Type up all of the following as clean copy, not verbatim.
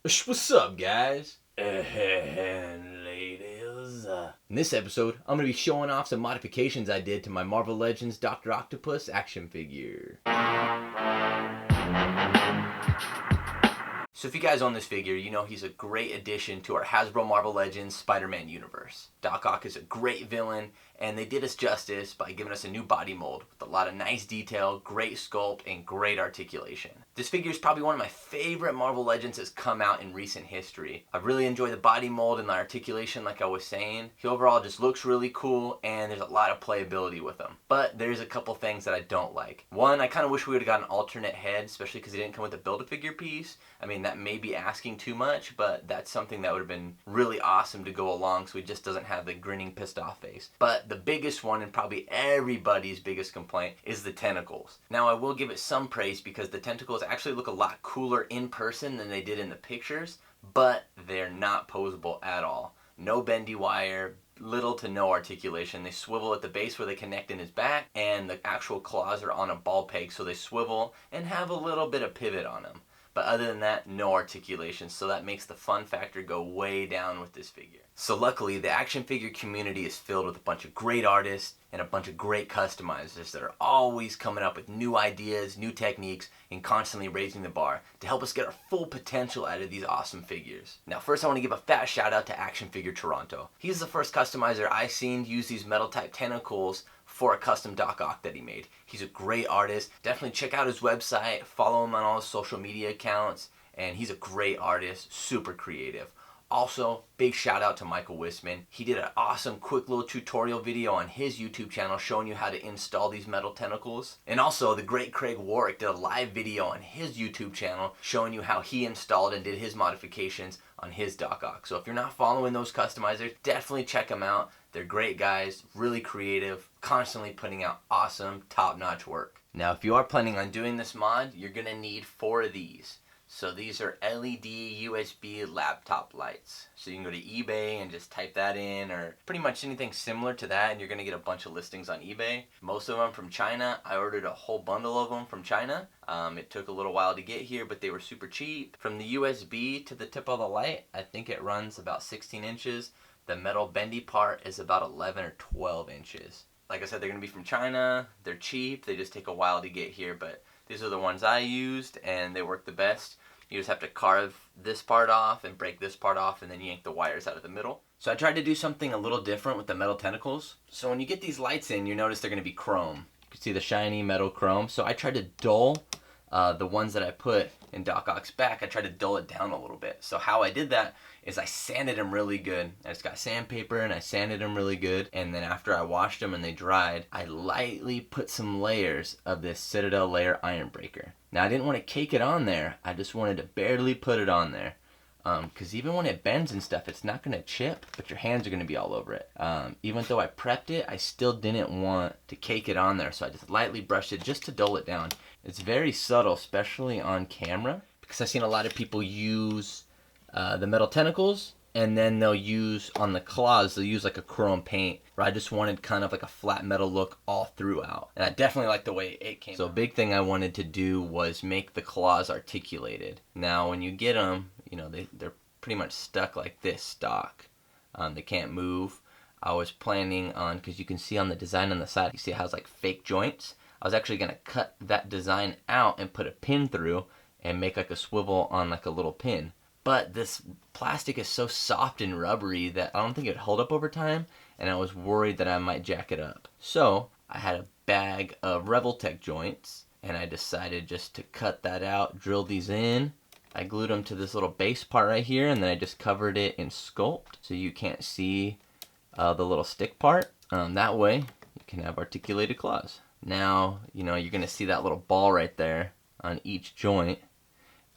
What's up, guys? And ladies. In this episode, I'm going to be showing off some modifications I did to my Marvel Legends Dr. Octopus action figure. So if you guys own this figure, you know he's a great addition to our Hasbro Marvel Legends Spider-Man universe. Doc Ock is a great villain, and they did us justice by giving us a new body mold with a lot of nice detail, great sculpt, and great articulation. This figure is probably one of my favorite Marvel Legends that's come out in recent history. I really enjoy the body mold and the articulation like I was saying. He overall just looks really cool, and there's a lot of playability with him. But there's a couple things that I don't like. One, I kind of wish we would have got an alternate head, especially because he didn't come with a Build-A-Figure piece. I mean, that may be asking too much, but that's something that would have been really awesome to go along so he just doesn't have the grinning pissed off face. But the biggest one, and probably everybody's biggest complaint, is the tentacles. Now I will give it some praise because the tentacles actually look a lot cooler in person than they did in the pictures, but they're not posable at all. No bendy wire, little to no articulation. They swivel at the base where they connect in his back, and the actual claws are on a ball peg, so they swivel and have a little bit of pivot on them. But other than that, no articulation, so that makes the fun factor go way down with this figure. So luckily, the action figure community is filled with a bunch of great artists and a bunch of great customizers that are always coming up with new ideas, new techniques, and constantly raising the bar to help us get our full potential out of these awesome figures. Now first I want to give a fat shout out to Action Figure Toronto. He's the first customizer I seen use these metal type tentacles for a custom Doc Ock that he made. He's a great artist. Definitely check out his website, follow him on all his social media accounts, and he's a great artist, super creative. Also, big shout out to Michael Whisman. He did an awesome quick little tutorial video on his YouTube channel showing you how to install these metal tentacles. And also, the great Craig Warrack did a live video on his YouTube channel showing you how he installed and did his modifications on his Doc Ock. So if you're not following those customizers, definitely check them out. They're great guys, really creative, constantly putting out awesome, top-notch work. Now, if you are planning on doing this mod, you're gonna need 4 of these. So these are LED USB laptop lights. So you can go to eBay and just type that in, or pretty much anything similar to that, and you're gonna get a bunch of listings on eBay. Most of them from China. I ordered a whole bundle of them from China. It took a little while to get here, but they were super cheap. From the USB to the tip of the light, I think it runs about 16 inches. The metal bendy part is about 11 or 12 inches. Like I said, they're gonna be from China. They're cheap. They just take a while to get here, but these are the ones I used, and they work the best. You just have to carve this part off and break this part off, and then yank the wires out of the middle. So I tried to do something a little different with the metal tentacles. So when you get these lights in, you notice they're going to be chrome. You can see the shiny metal chrome. So I tried to dull the ones that I put in Doc Ock's back. I tried to dull it down a little bit. So how I did that is I sanded them really good. I just got sandpaper and I sanded them really good. And then after I washed them and they dried, I lightly put some layers of this Citadel layer iron breaker. Now I didn't want to cake it on there. I just wanted to barely put it on there. Because even when it bends and stuff, it's not going to chip, but your hands are going to be all over it. Even though I prepped it, I still didn't want to cake it on there, so I just lightly brushed it just to dull it down. It's very subtle, especially on camera, because I've seen a lot of people use the metal tentacles, and then they'll use, on the claws, they'll use like a chrome paint, where I just wanted kind of like a flat metal look all throughout. And I definitely like the way it came out. So a big thing I wanted to do was make the claws articulated. Now when you get them, you know, they're pretty much stuck like this stock. They can't move. I was planning on, because you can see on the design on the side, you see it has like fake joints. I was actually going to cut that design out and put a pin through and make like a swivel on like a little pin. But this plastic is so soft and rubbery that I don't think it would hold up over time, and I was worried that I might jack it up. So I had a bag of Revoltech joints, and I decided just to cut that out, drill these in. I glued them to this little base part right here, and then I just covered it in sculpt so you can't see the little stick part. That way you can have articulated claws. Now, you know, you're going to see that little ball right there on each joint.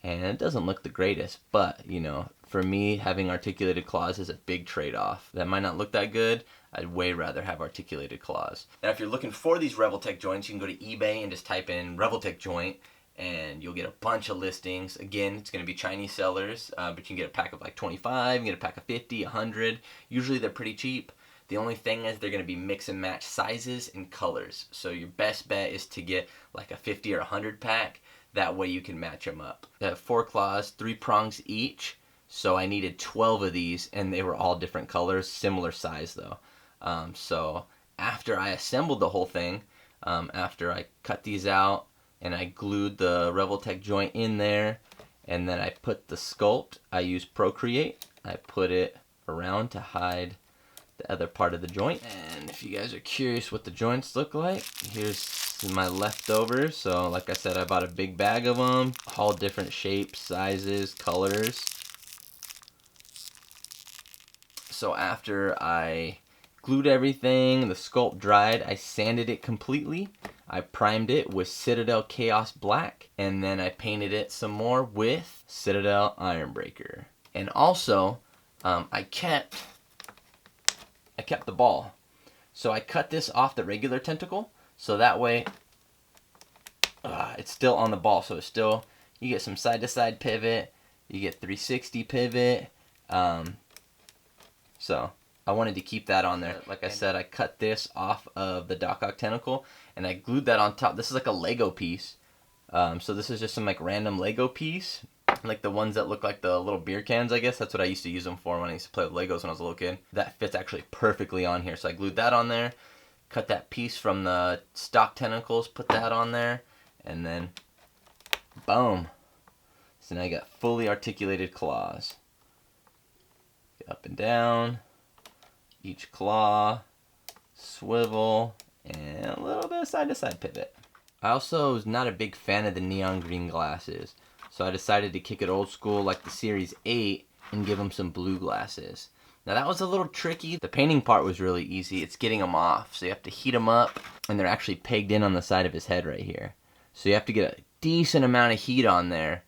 And it doesn't look the greatest, but, you know, for me, having articulated claws is a big trade-off. That might not look that good. I'd way rather have articulated claws. Now, if you're looking for these Revoltech joints, you can go to eBay and just type in Revoltech joint, and you'll get a bunch of listings. Again, it's going to be Chinese sellers, but you can get a pack of like 25, you can get a pack of 50, 100. Usually they're pretty cheap. The only thing is they're going to be mix and match sizes and colors. So your best bet is to get like a 50 or 100 pack. That way you can match them up. They have 4 claws, 3 prongs each, so I needed 12 of these, and they were all different colors, similar size though. So after I assembled the whole thing, after I cut these out and I glued the Revoltech joint in there, and then I put the sculpt, I used Procreate. I put it around to hide the other part of the joint. And if you guys are curious what the joints look like, here's my leftovers. So like I said, I bought a big bag of them, all different shapes, sizes, colors. So after I glued everything, the sculpt dried, I sanded it completely. I primed it with Citadel Chaos Black, and then I painted it some more with Citadel Ironbreaker. And also, I kept the ball. So I cut this off the regular tentacle, so that way it's still on the ball. So it's still, you get some side-to-side pivot, you get 360 pivot. So I wanted to keep that on there. Like I said, I cut this off of the Doc Ock tentacle, and I glued that on top. This is like a Lego piece. So this is just some like random Lego piece, like the ones that look like the little beer cans, I guess. That's what I used to use them for when I used to play with Legos when I was a little kid. That fits actually perfectly on here. So I glued that on there, cut that piece from the stock tentacles, put that on there, and then boom. So now you got fully articulated claws. Up and down, each claw, swivel, and a little bit of side-to-side pivot. I also was not a big fan of the neon green glasses, so I decided to kick it old school like the Series 8 and give them some blue glasses. Now that was a little tricky. The painting part was really easy. It's getting them off, so you have to heat them up, and they're actually pegged in on the side of his head right here. So you have to get a decent amount of heat on there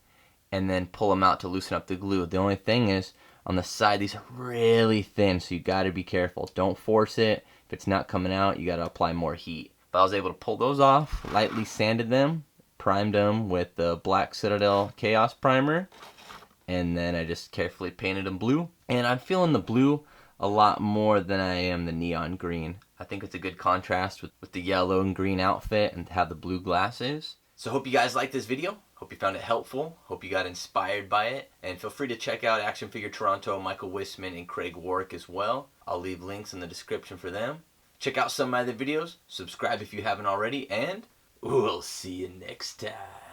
and then pull them out to loosen up the glue. The only thing is, on the side, these are really thin, so you gotta be careful. Don't force it. If it's not coming out, you gotta apply more heat. But I was able to pull those off, lightly sanded them, primed them with the black Citadel Chaos Primer, and then I just carefully painted them blue. And I'm feeling the blue a lot more than I am the neon green. I think it's a good contrast with the yellow and green outfit and to have the blue glasses. So hope you guys liked this video. Hope you found it helpful. Hope you got inspired by it. And feel free to check out Action Figure Toronto, Michael Whisman, and Craig Warrack as well. I'll leave links in the description for them. Check out some of my other videos. Subscribe if you haven't already. And we'll see you next time.